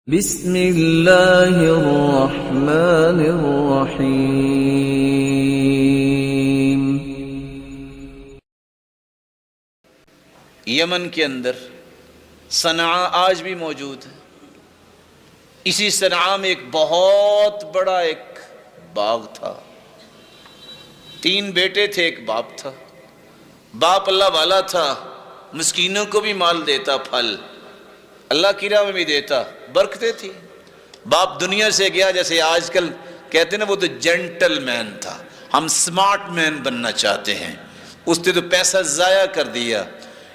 بسم اللہ الرحمن الرحیم۔ یمن کے اندر صنعاء آج بھی موجود ہے۔ اسی صنعاء میں ایک بہت بڑا ایک باغ تھا، 3 بیٹے تھے، ایک باپ تھا۔ باپ اللہ والا تھا، مسکینوں کو بھی مال دیتا، پھل اللہ کی راہ میں بھی دیتا، برکتیں تھی۔ باپ دنیا سے گیا، جیسے آج کل کہتے ہیں نا، وہ تو جینٹل مین تھا، ہم سمارٹ مین بننا چاہتے ہیں، اس نے تو پیسہ ضائع کر دیا۔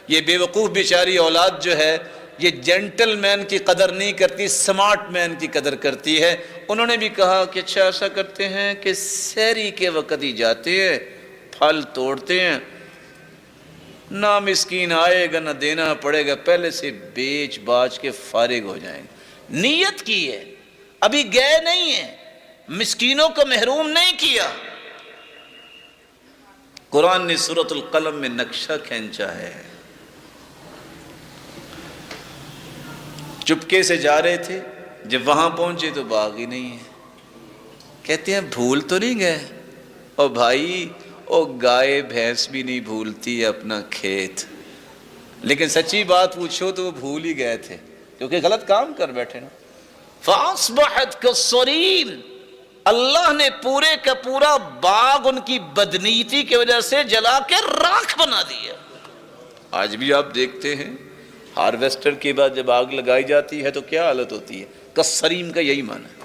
یہ بے وقوف بیچاری اولاد جو ہے، یہ جینٹل مین کی قدر نہیں کرتی، سمارٹ مین کی قدر کرتی ہے۔ انہوں نے بھی کہا کہ اچھا ایسا کرتے ہیں کہ سحری کے وقت ہی جاتے ہیں، پھل توڑتے ہیں، نہ مسکین آئے گا نہ دینا پڑے گا، پہلے سے بیچ باچ کے فارغ ہو جائیں گے۔ نیت کی ہے، ابھی گئے نہیں ہیں، مسکینوں کو محروم نہیں کیا۔ قرآن نے سورۃ القلم میں نقشہ کھینچا ہے۔ چپکے سے جا رہے تھے، جب وہاں پہنچے تو باغ ہی نہیں ہے۔ کہتے ہیں بھول تو نہیں گئے؟ اور بھائی، او گائے بھینس بھی نہیں بھولتی اپنا کھیت، لیکن سچی بات پوچھو تو وہ بھول ہی گئے تھے، کیونکہ غلط کام کر بیٹھے نا۔ فَأَصْبَحَتْ كَالصَّرِيمِ، اللہ نے پورے کا پورا باغ ان کی بدنیتی کی وجہ سے جلا کے راکھ بنا دیا۔ آج بھی آپ دیکھتے ہیں ہارویسٹر کے بعد جب آگ لگائی جاتی ہے تو کیا حالت ہوتی ہے؟ کالصریم کا یہی معنی ہے۔